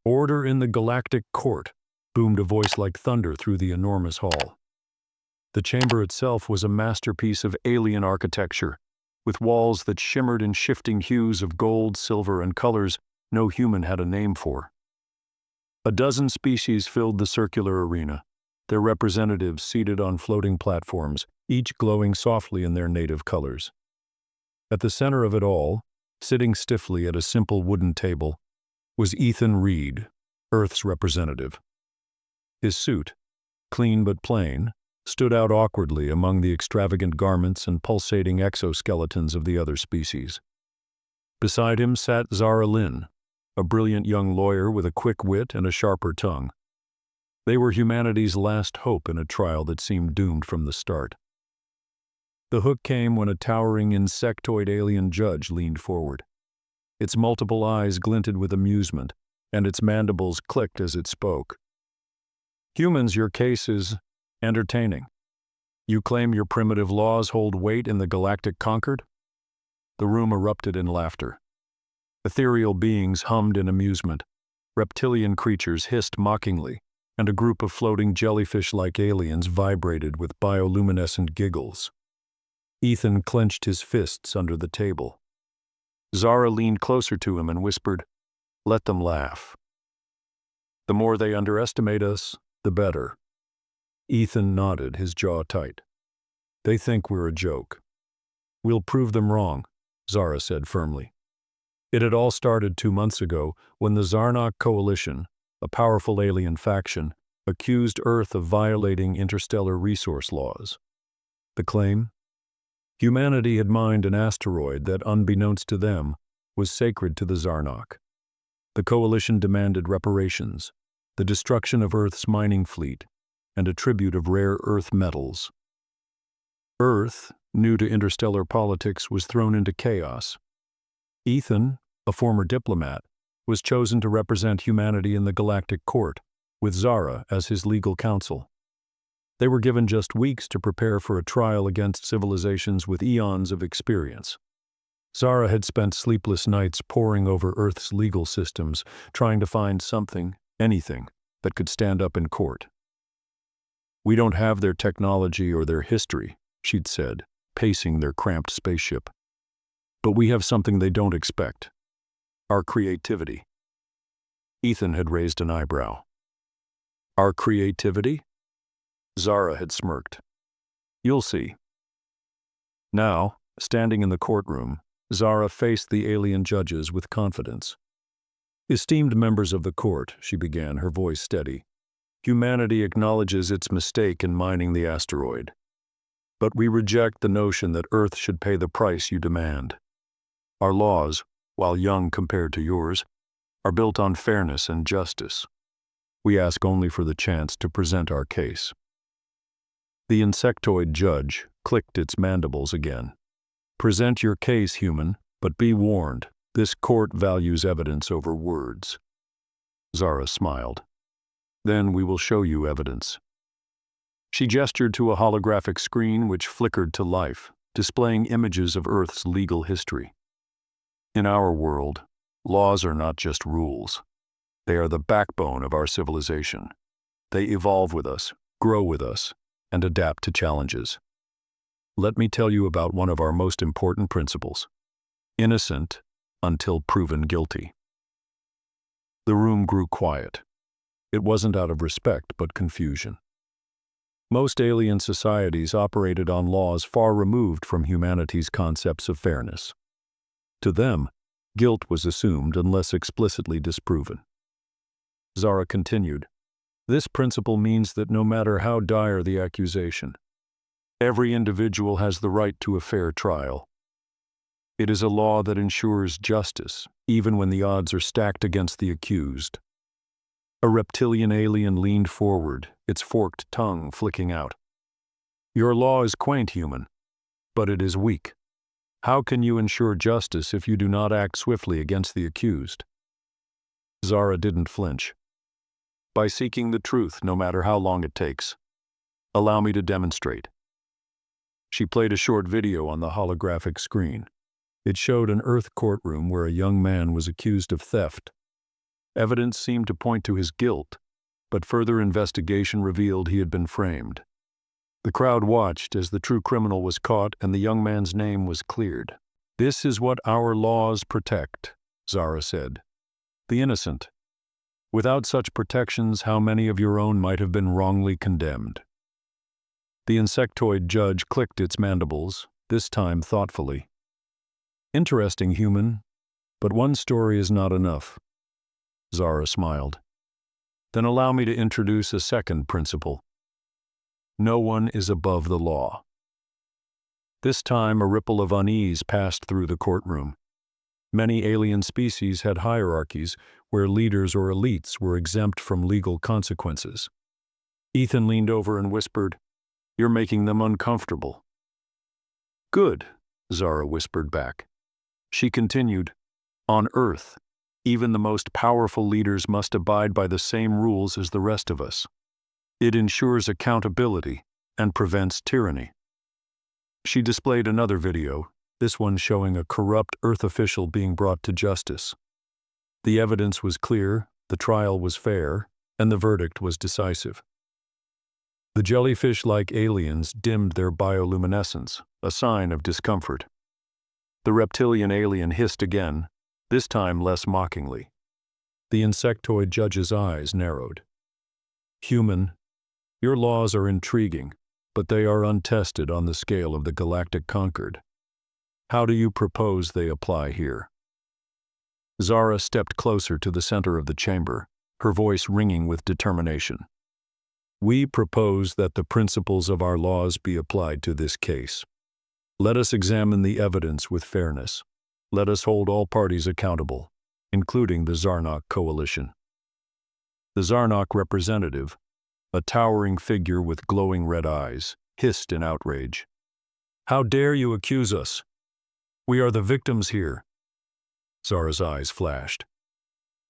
"Order in the Galactic Court," boomed a voice like thunder through the enormous hall. The chamber itself was a masterpiece of alien architecture, with walls that shimmered in shifting hues of gold, silver, and colors no human had a name for. A dozen species filled the circular arena, their representatives seated on floating platforms, each glowing softly in their native colors. At the center of it all, sitting stiffly at a simple wooden table, was Ethan Reed, Earth's representative. His suit, clean but plain, stood out awkwardly among the extravagant garments and pulsating exoskeletons of the other species. Beside him sat Zara Lynn, a brilliant young lawyer with a quick wit and a sharper tongue. They were humanity's last hope in a trial that seemed doomed from the start. The hook came when a towering insectoid alien judge leaned forward. Its multiple eyes glinted with amusement, and its mandibles clicked as it spoke. "Humans, your case is entertaining. You claim your primitive laws hold weight in the Galactic Concord?" The room erupted in laughter. Ethereal beings hummed in amusement, reptilian creatures hissed mockingly, and a group of floating jellyfish-like aliens vibrated with bioluminescent giggles. Ethan clenched his fists under the table. Zara leaned closer to him and whispered, "Let them laugh. The more they underestimate us, the better." Ethan nodded, his jaw tight. "They think we're a joke." "We'll prove them wrong," Zara said firmly. It had all started 2 months ago when the Zarnok Coalition, a powerful alien faction, accused Earth of violating interstellar resource laws. The claim? Humanity had mined an asteroid that, unbeknownst to them, was sacred to the Zarnok. The Coalition demanded reparations, the destruction of Earth's mining fleet, and a tribute of rare Earth metals. Earth, new to interstellar politics, was thrown into chaos. Ethan, a former diplomat, was chosen to represent humanity in the Galactic Court, with Zara as his legal counsel. They were given just weeks to prepare for a trial against civilizations with eons of experience. Zara had spent sleepless nights poring over Earth's legal systems, trying to find something, anything, that could stand up in court. "We don't have their technology or their history," she'd said, pacing their cramped spaceship. "But we have something they don't expect. Our creativity." Ethan had raised an eyebrow. "Our creativity?" Zara had smirked. "You'll see." Now, standing in the courtroom, Zara faced the alien judges with confidence. "Esteemed members of the court," she began, her voice steady, "humanity acknowledges its mistake in mining the asteroid. But we reject the notion that Earth should pay the price you demand. Our laws, while young compared to yours, are built on fairness and justice. We ask only for the chance to present our case." The insectoid judge clicked its mandibles again. "Present your case, human, but be warned, this court values evidence over words." Zara smiled. "Then we will show you evidence." She gestured to a holographic screen which flickered to life, displaying images of Earth's legal history. "In our world, laws are not just rules. They are the backbone of our civilization. They evolve with us, grow with us, and adapt to challenges. Let me tell you about one of our most important principles: innocent until proven guilty." The room grew quiet. It wasn't out of respect, but confusion. Most alien societies operated on laws far removed from humanity's concepts of fairness. To them, guilt was assumed unless explicitly disproven. Zara continued, "This principle means that no matter how dire the accusation, every individual has the right to a fair trial. It is a law that ensures justice, even when the odds are stacked against the accused." A reptilian alien leaned forward, its forked tongue flicking out. "Your law is quaint, human, but it is weak. How can you ensure justice if you do not act swiftly against the accused?" Zara didn't flinch. "By seeking the truth, no matter how long it takes. Allow me to demonstrate." She played a short video on the holographic screen. It showed an Earth courtroom where a young man was accused of theft. Evidence seemed to point to his guilt, but further investigation revealed he had been framed. The crowd watched as the true criminal was caught and the young man's name was cleared. "This is what our laws protect," Zara said. "The innocent. Without such protections, how many of your own might have been wrongly condemned?" The insectoid judge clicked its mandibles, this time thoughtfully. "Interesting, human, but one story is not enough." Zara smiled. "Then allow me to introduce a second principle. No one is above the law." This time a ripple of unease passed through the courtroom. Many alien species had hierarchies where leaders or elites were exempt from legal consequences. Ethan leaned over and whispered, "You're making them uncomfortable." "Good," Zara whispered back. She continued, "On Earth, even the most powerful leaders must abide by the same rules as the rest of us. It ensures accountability and prevents tyranny." She displayed another video, this one showing a corrupt Earth official being brought to justice. The evidence was clear, the trial was fair, and the verdict was decisive. The jellyfish-like aliens dimmed their bioluminescence, a sign of discomfort. The reptilian alien hissed again, this time less mockingly. The insectoid judge's eyes narrowed. "Human, your laws are intriguing, but they are untested on the scale of the galactic conquered. How do you propose they apply here?" Zara stepped closer to the center of the chamber, her voice ringing with determination. "We propose that the principles of our laws be applied to this case. Let us examine the evidence with fairness. Let us hold all parties accountable, including the Zarnok coalition." The Zarnok representative, a towering figure with glowing red eyes, hissed in outrage. "How dare you accuse us? We are the victims here." Zara's eyes flashed.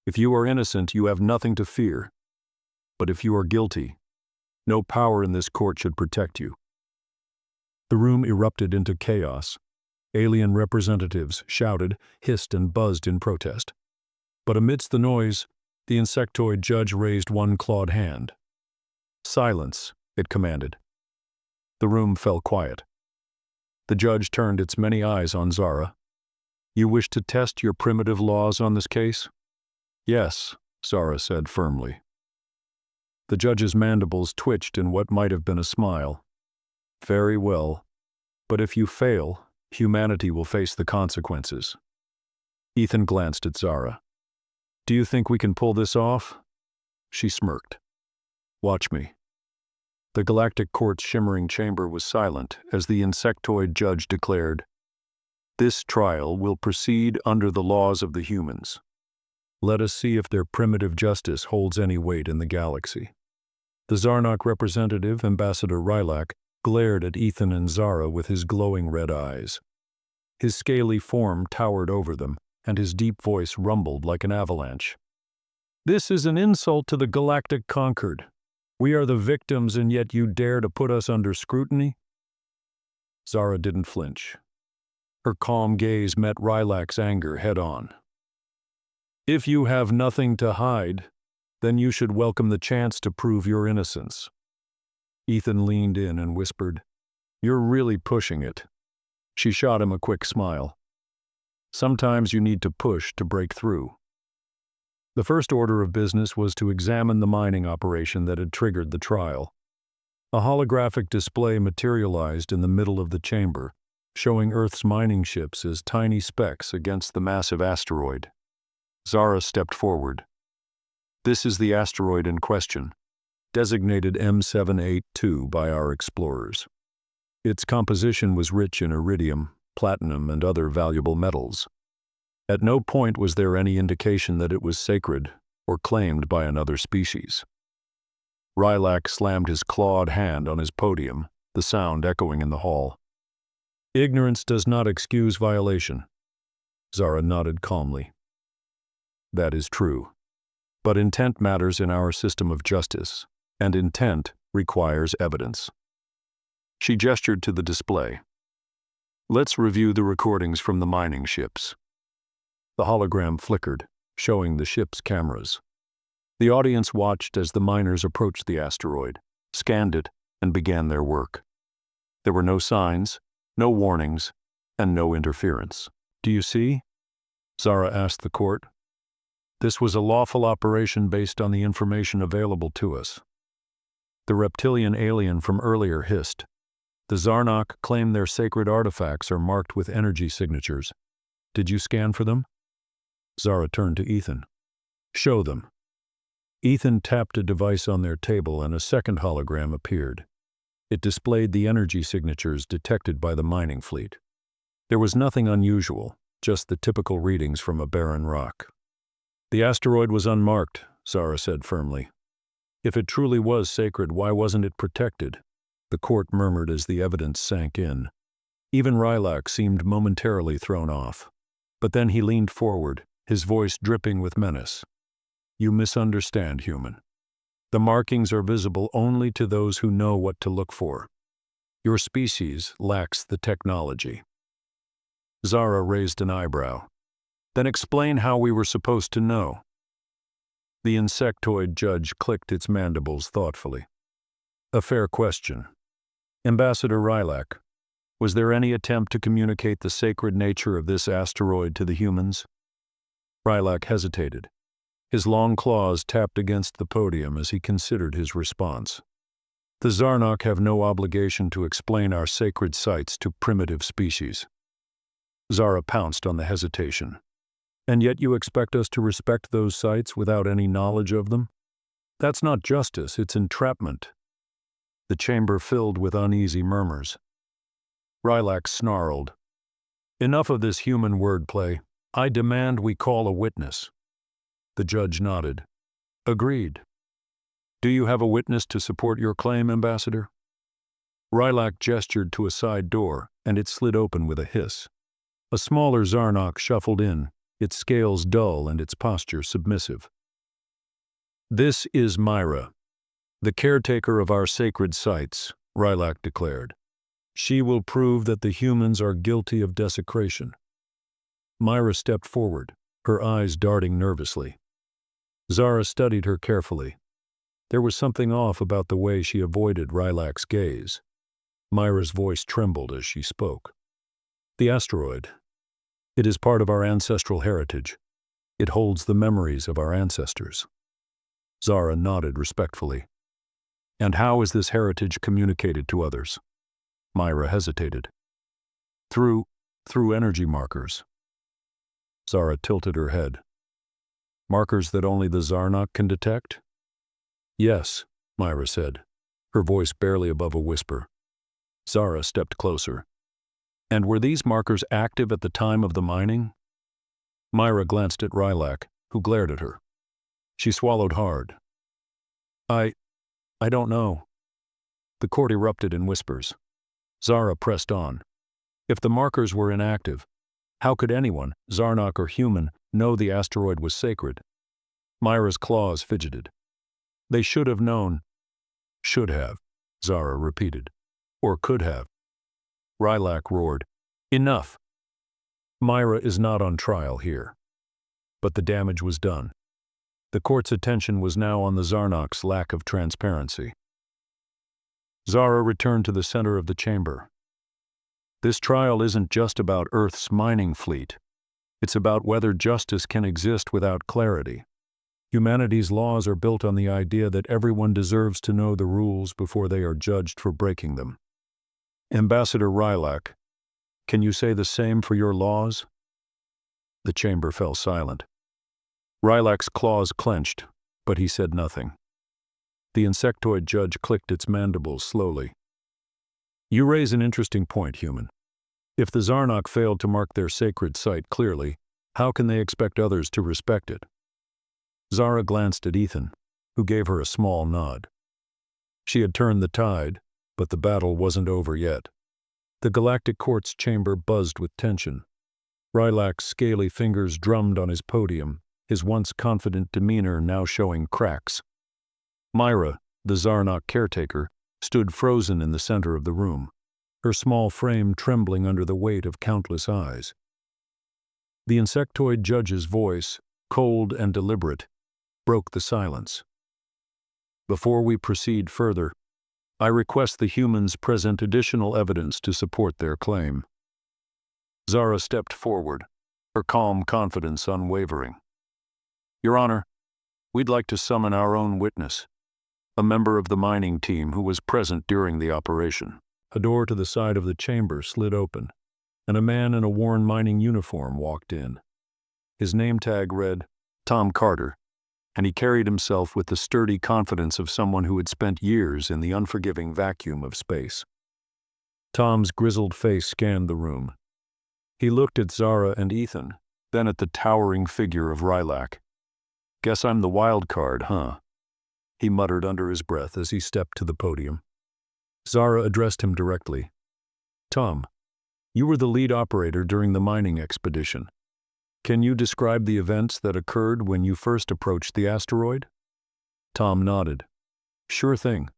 "If you are innocent, you have nothing to fear. But if you are guilty, no power in this court should protect you." The room erupted into chaos. Alien representatives shouted, hissed, and buzzed in protest. But amidst the noise, the insectoid judge raised one clawed hand. "Silence," it commanded. The room fell quiet. The judge turned its many eyes on Zara. "You wish to test your primitive laws on this case?" "Yes," Zara said firmly. The judge's mandibles twitched in what might have been a smile. "Very well. But if you fail, humanity will face the consequences." Ethan glanced at Zara. "Do you think we can pull this off?" She smirked. "Watch me." The galactic court's shimmering chamber was silent as the insectoid judge declared, "This trial will proceed under the laws of the humans. Let us see if their primitive justice holds any weight in the galaxy." The Zarnok representative, Ambassador Rylak, glared at Ethan and Zara with his glowing red eyes. His scaly form towered over them, and his deep voice rumbled like an avalanche. "This is an insult to the galactic conquered. We are the victims, and yet you dare to put us under scrutiny?" Zara didn't flinch. Her calm gaze met Rylak's anger head-on. "If you have nothing to hide, then you should welcome the chance to prove your innocence." Ethan leaned in and whispered, "You're really pushing it." She shot him a quick smile. "Sometimes you need to push to break through." The first order of business was to examine the mining operation that had triggered the trial. A holographic display materialized in the middle of the chamber, showing Earth's mining ships as tiny specks against the massive asteroid. Zara stepped forward. "This is the asteroid in question, designated M782 by our explorers. Its composition was rich in iridium, platinum, and other valuable metals. At no point was there any indication that it was sacred or claimed by another species." Rylak slammed his clawed hand on his podium, the sound echoing in the hall. "Ignorance does not excuse violation." Zara nodded calmly. "That is true. But intent matters in our system of justice, and intent requires evidence." She gestured to the display. "Let's review the recordings from the mining ships." The hologram flickered, showing the ship's cameras. The audience watched as the miners approached the asteroid, scanned it, and began their work. There were no signs, no warnings, and no interference. "Do you see?" Zara asked the court. "This was a lawful operation based on the information available to us." The reptilian alien from earlier hissed. "The Zarnok claim their sacred artifacts are marked with energy signatures. Did you scan for them?" Zara turned to Ethan. "Show them." Ethan tapped a device on their table and a second hologram appeared. It displayed the energy signatures detected by the mining fleet. There was nothing unusual, just the typical readings from a barren rock. "The asteroid was unmarked," Zara said firmly. "If it truly was sacred, why wasn't it protected?" The court murmured as the evidence sank in. Even Rylak seemed momentarily thrown off. But then he leaned forward, his voice dripping with menace. "You misunderstand, human. The markings are visible only to those who know what to look for. Your species lacks the technology." Zara raised an eyebrow. "Then explain how we were supposed to know." The insectoid judge clicked its mandibles thoughtfully. "A fair question. Ambassador Rylak, was there any attempt to communicate the sacred nature of this asteroid to the humans?" Rylak hesitated. His long claws tapped against the podium as he considered his response. "The Zarnok have no obligation to explain our sacred sites to primitive species." Zara pounced on the hesitation. "And yet you expect us to respect those sites without any knowledge of them? That's not justice, it's entrapment." The chamber filled with uneasy murmurs. Rylak snarled. "Enough of this human wordplay. I demand we call a witness." The judge nodded. "Agreed. Do you have a witness to support your claim, Ambassador?" Rylak gestured to a side door, and it slid open with a hiss. A smaller Zarnok shuffled in, its scales dull and its posture submissive. "This is Myra, the caretaker of our sacred sites," Rylak declared. "She will prove that the humans are guilty of desecration." Myra stepped forward, her eyes darting nervously. Zara studied her carefully. There was something off about the way she avoided Rylak's gaze. Myra's voice trembled as she spoke. "The asteroid. It is part of our ancestral heritage. It holds the memories of our ancestors." Zara nodded respectfully. "And how is this heritage communicated to others?" Myra hesitated. Through energy markers." Zara tilted her head. "Markers that only the Zarnok can detect?" "Yes," Myra said, her voice barely above a whisper. Zara stepped closer. "And were these markers active at the time of the mining?" Myra glanced at Rylak, who glared at her. She swallowed hard. I don't know." The court erupted in whispers. Zara pressed on. If the markers were inactive, how could anyone, Zarnok or human, know the asteroid was sacred? Myra's claws fidgeted. "They should have known." "Should have," Zara repeated. "Or could have." Rylak roared. "Enough. Myra is not on trial here." But the damage was done. The court's attention was now on the Zarnok's lack of transparency. Zara returned to the center of the chamber. "This trial isn't just about Earth's mining fleet. It's about whether justice can exist without clarity. Humanity's laws are built on the idea that everyone deserves to know the rules before they are judged for breaking them. Ambassador Rylak, can you say the same for your laws?" The chamber fell silent. Rylak's claws clenched, but he said nothing. The insectoid judge clicked its mandibles slowly. "You raise an interesting point, human. If the Zarnok failed to mark their sacred site clearly, how can they expect others to respect it?" Zara glanced at Ethan, who gave her a small nod. She had turned the tide, but the battle wasn't over yet. The Galactic Court's chamber buzzed with tension. Rylak's scaly fingers drummed on his podium, his once confident demeanor now showing cracks. Myra, the Zarnok caretaker, stood frozen in the center of the room, her small frame trembling under the weight of countless eyes. The insectoid judge's voice, cold and deliberate, broke the silence. Before we proceed further, I request the humans present additional evidence to support their claim. Zara stepped forward, her calm confidence unwavering. Your Honor, we'd like to summon our own witness, a member of the mining team who was present during the operation. A door to the side of the chamber slid open, and a man in a worn mining uniform walked in. His name tag read, Tom Carter, and he carried himself with the sturdy confidence of someone who had spent years in the unforgiving vacuum of space. Tom's grizzled face scanned the room. He looked at Zara and Ethan, then at the towering figure of Rylak. Guess I'm the wild card, huh? He muttered under his breath as he stepped to the podium. Zara addressed him directly. Tom, you were the lead operator during the mining expedition. Can you describe the events that occurred when you first approached the asteroid? Tom nodded. Sure thing.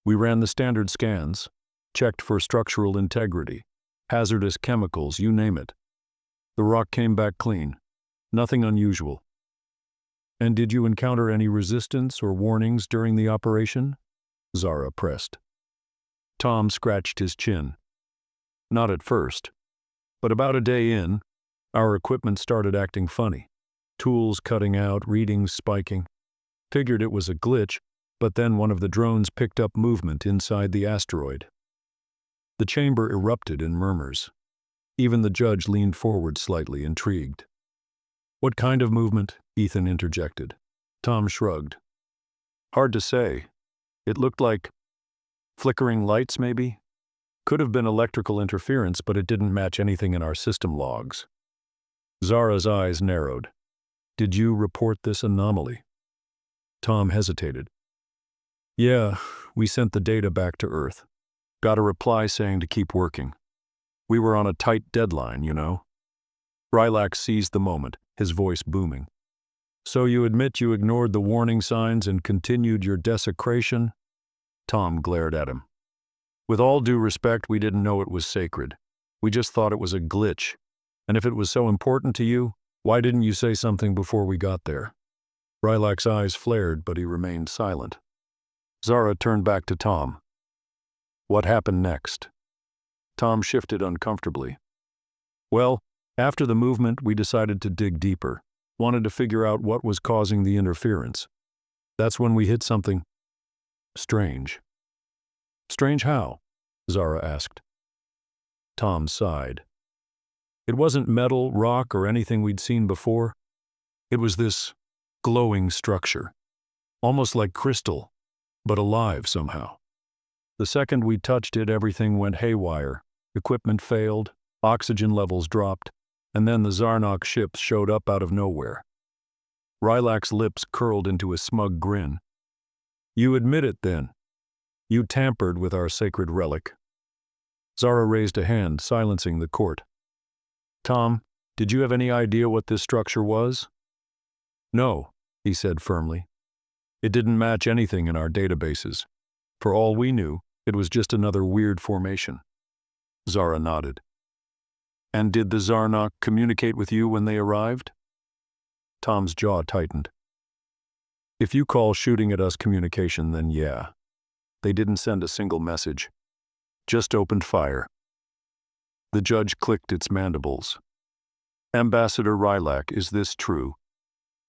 We ran the standard scans, checked for structural integrity, hazardous chemicals, you name it. The rock came back clean. Nothing unusual. And did you encounter any resistance or warnings during the operation? Zara pressed. Tom scratched his chin. Not at first, but about a day in, our equipment started acting funny. Tools cutting out, readings spiking. Figured it was a glitch, but then one of the drones picked up movement inside the asteroid. The chamber erupted in murmurs. Even the judge leaned forward slightly, intrigued. What kind of movement? Ethan interjected. Tom shrugged. Hard to say. It looked like flickering lights, maybe? Could have been electrical interference, but it didn't match anything in our system logs. Zara's eyes narrowed. Did you report this anomaly? Tom hesitated. Yeah, we sent the data back to Earth. Got a reply saying to keep working. We were on a tight deadline, you know. Rylak seized the moment, his voice booming. So you admit you ignored the warning signs and continued your desecration? Tom glared at him. With all due respect, we didn't know it was sacred. We just thought it was a glitch. And if it was so important to you, why didn't you say something before we got there? Rylak's eyes flared, but he remained silent. Zara turned back to Tom. What happened next? Tom shifted uncomfortably. Well, after the movement, we decided to dig deeper. Wanted to figure out what was causing the interference. That's when we hit something strange. Strange how? Zara asked. Tom sighed. It wasn't metal, rock, or anything we'd seen before. It was this glowing structure, almost like crystal, but alive somehow. The second we touched it, everything went haywire. Equipment failed, oxygen levels dropped, and then the Zarnok ships showed up out of nowhere. Rylak's lips curled into a smug grin. You admit it, then. You tampered with our sacred relic. Zara raised a hand, silencing the court. Tom, did you have any idea what this structure was? No, he said firmly. It didn't match anything in our databases. For all we knew, it was just another weird formation. Zara nodded. And did the Zarnok communicate with you when they arrived? Tom's jaw tightened. If you call shooting at us communication, then yeah. They didn't send a single message. Just opened fire. The judge clicked its mandibles. Ambassador Rylak, is this true?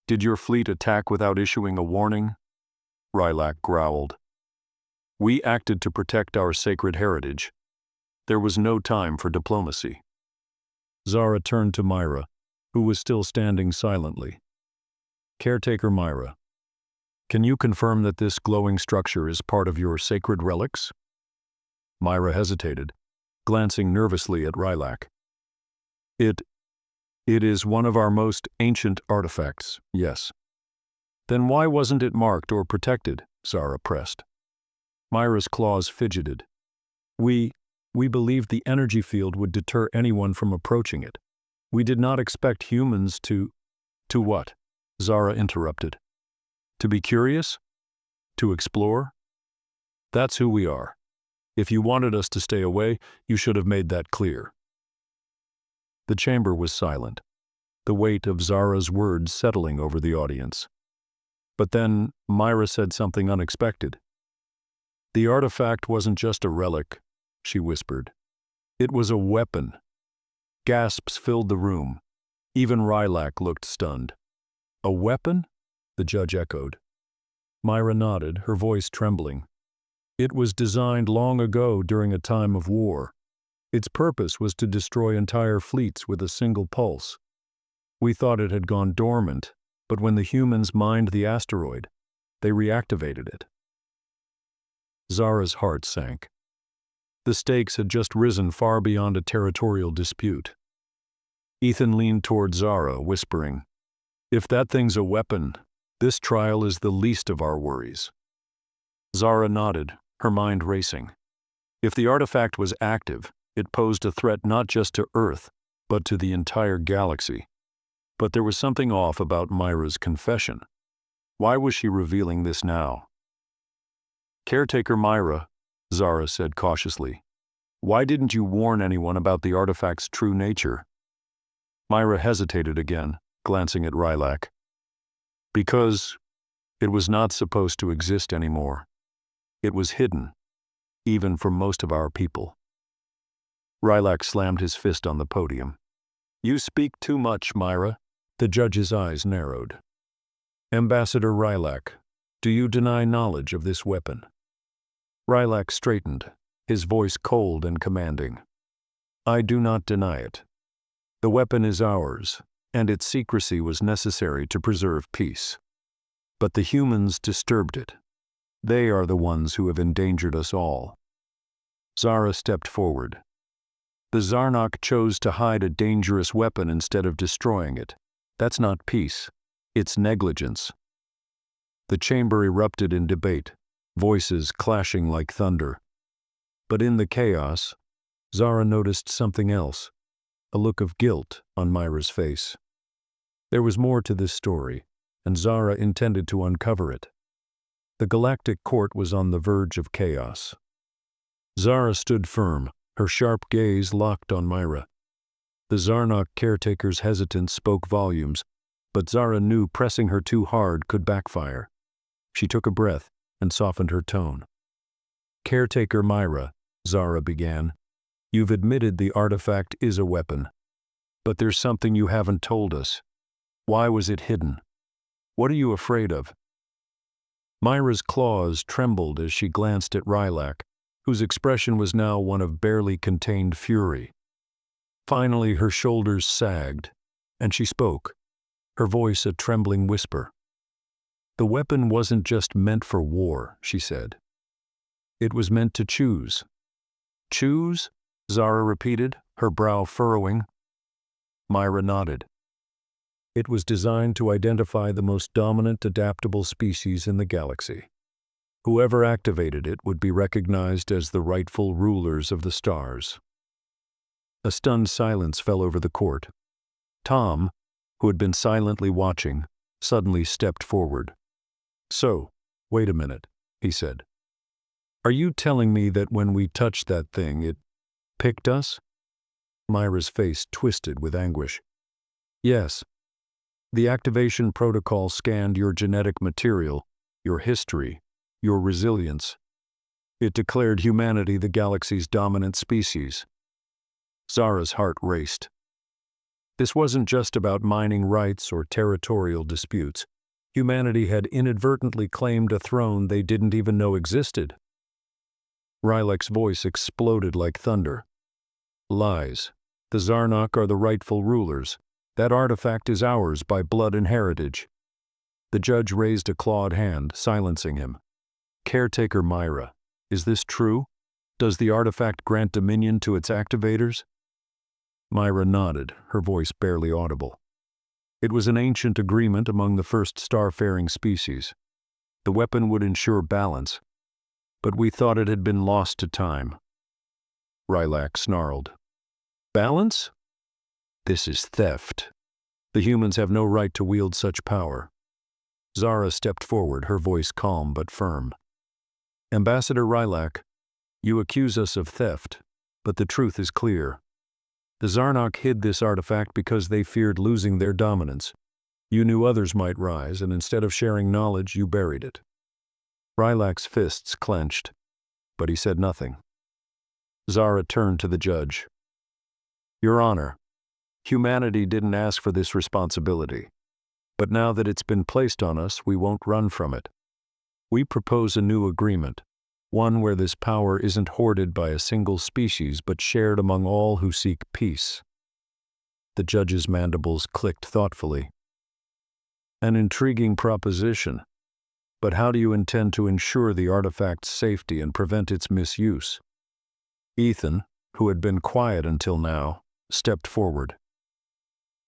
Did your fleet attack without issuing a warning? Rylak growled. We acted to protect our sacred heritage. There was no time for diplomacy. Zara turned to Myra, who was still standing silently. Caretaker Myra, can you confirm that this glowing structure is part of your sacred relics? Myra hesitated, glancing nervously at Rylak. It is one of our most ancient artifacts, yes. Then why wasn't it marked or protected? Zara pressed. Myra's claws fidgeted. We believed the energy field would deter anyone from approaching it. We did not expect humans to what? Zara interrupted. To be curious? To explore? That's who we are. If you wanted us to stay away, you should have made that clear. The chamber was silent. the weight of Zara's words settling over the audience. But then Myra said something unexpected. "The artifact wasn't just a relic," she whispered. "It was a weapon." Gasps filled the room. Even Rylak looked stunned. "A weapon?" the judge echoed. Myra nodded, her voice trembling. "It was designed long ago during a time of war. Its purpose was to destroy entire fleets with a single pulse. We thought it had gone dormant, but when the humans mined the asteroid, they reactivated it." Zara's heart sank. The stakes had just risen far beyond a territorial dispute. Ethan leaned toward Zara, whispering, "If that thing's a weapon, this trial is the least of our worries." Zara nodded, her mind racing. If the artifact was active, it posed a threat not just to Earth, but to the entire galaxy. But there was something off about Myra's confession. Why was she revealing this now? "Caretaker Myra," Zara said cautiously, "why didn't you warn anyone about the artifact's true nature?" Myra hesitated again, glancing at Rylak. "Because it was not supposed to exist anymore. It was hidden, even from most of our people." Rylak slammed his fist on the podium. "You speak too much, Myra." The judge's eyes narrowed. "Ambassador Rylak, do you deny knowledge of this weapon?" Rylak straightened, his voice cold and commanding. "I do not deny it. The weapon is ours, and its secrecy was necessary to preserve peace. But the humans disturbed it. They are the ones who have endangered us all." Zara stepped forward. "The Zarnok chose to hide a dangerous weapon instead of destroying it. That's not peace. It's negligence." The chamber erupted in debate, voices clashing like thunder. But in the chaos, Zara noticed something else, a look of guilt on Myra's face. There was more to this story, and Zara intended to uncover it. The Galactic Court was on the verge of chaos. Zara stood firm, her sharp gaze locked on Myra. The Zarnok caretaker's hesitance spoke volumes, but Zara knew pressing her too hard could backfire. She took a breath and softened her tone. "Caretaker Myra," Zara began, "you've admitted the artifact is a weapon. But there's something you haven't told us. Why was it hidden? What are you afraid of?" Myra's claws trembled as she glanced at Rylak, whose expression was now one of barely contained fury. Finally, her shoulders sagged, and she spoke, her voice a trembling whisper. "The weapon wasn't just meant for war," she said. "It was meant to choose." "Choose?" Zara repeated, her brow furrowing. Myra nodded. "It was designed to identify the most dominant adaptable species in the galaxy. Whoever activated it would be recognized as the rightful rulers of the stars." A stunned silence fell over the court. Tom, who had been silently watching, suddenly stepped forward. "So, wait a minute," he said. "Are you telling me that when we touched that thing, it picked us?" Myra's face twisted with anguish. "Yes. The activation protocol scanned your genetic material, your history, your resilience. It declared humanity the galaxy's dominant species." Zara's heart raced. This wasn't just about mining rights or territorial disputes. Humanity had inadvertently claimed a throne they didn't even know existed. Rylak's voice exploded like thunder. "Lies. The Zarnok are the rightful rulers. That artifact is ours by blood and heritage." The judge raised a clawed hand, silencing him. "Caretaker Myra, is this true? Does the artifact grant dominion to its activators?" Myra nodded, her voice barely audible. "It was an ancient agreement among the first starfaring species. The weapon would ensure balance, but we thought it had been lost to time." Rylak snarled. "Balance? This is theft. The humans have no right to wield such power." Zara stepped forward, her voice calm but firm. "Ambassador Rylak, you accuse us of theft, but the truth is clear. The Zarnok hid this artifact because they feared losing their dominance. You knew others might rise, and instead of sharing knowledge, you buried it. Rylak's fists clenched, but he said nothing. Zara turned to the judge. Your Honor, humanity didn't ask for this responsibility, but now that it's been placed on us, we won't run from it. We propose a new agreement, one where this power isn't hoarded by a single species but shared among all who seek peace. The judge's mandibles clicked thoughtfully. An intriguing proposition, but how do you intend to ensure the artifact's safety and prevent its misuse? Ethan, who had been quiet until now, stepped forward.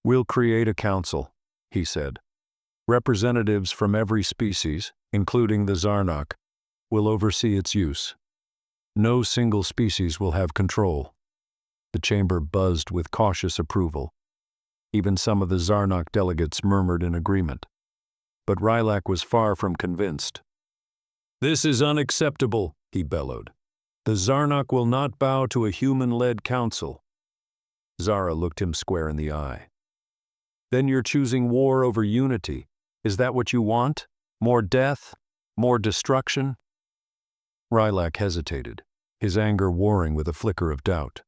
We'll create a council, he said. Representatives from every species, including the Zarnok, will oversee its use. No single species will have control. The chamber buzzed with cautious approval. Even some of the Zarnok delegates murmured in agreement. But Rylak was far from convinced. This is unacceptable, he bellowed. The Zarnok will not bow to a human-led council. Zara looked him square in the eye. Then you're choosing war over unity. Is that what you want? More death? More destruction? Rylak hesitated, his anger warring with a flicker of doubt.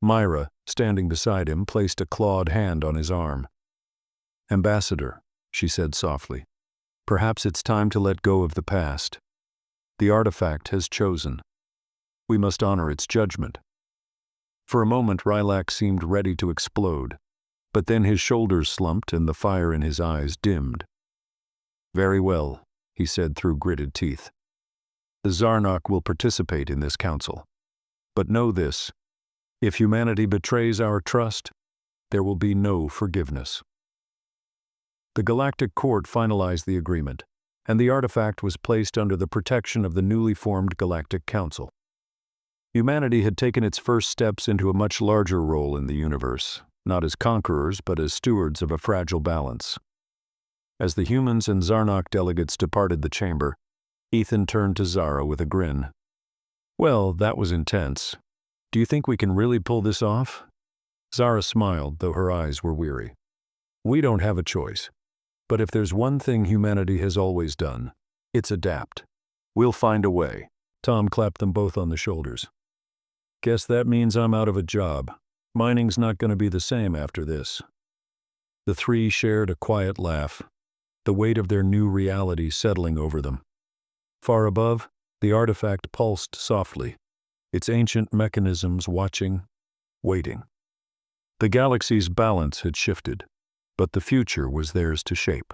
Myra, standing beside him, placed a clawed hand on his arm. Ambassador, she said softly, perhaps it's time to let go of the past. The artifact has chosen. We must honor its judgment. For a moment, Rylak seemed ready to explode, but then his shoulders slumped and the fire in his eyes dimmed. Very well, he said through gritted teeth. The Zarnok will participate in this council. But know this, if humanity betrays our trust, there will be no forgiveness. The Galactic Court finalized the agreement, and the artifact was placed under the protection of the newly formed Galactic Council. Humanity had taken its first steps into a much larger role in the universe, not as conquerors but as stewards of a fragile balance. As the humans and Zarnok delegates departed the chamber, Ethan turned to Zara with a grin. Well, that was intense. Do you think we can really pull this off? Zara smiled, though her eyes were weary. We don't have a choice. But if there's one thing humanity has always done, it's adapt. We'll find a way. Tom clapped them both on the shoulders. Guess that means I'm out of a job. Mining's not going to be the same after this. The three shared a quiet laugh, the weight of their new reality settling over them. Far above, the artifact pulsed softly, its ancient mechanisms watching, waiting. The galaxy's balance had shifted, but the future was theirs to shape.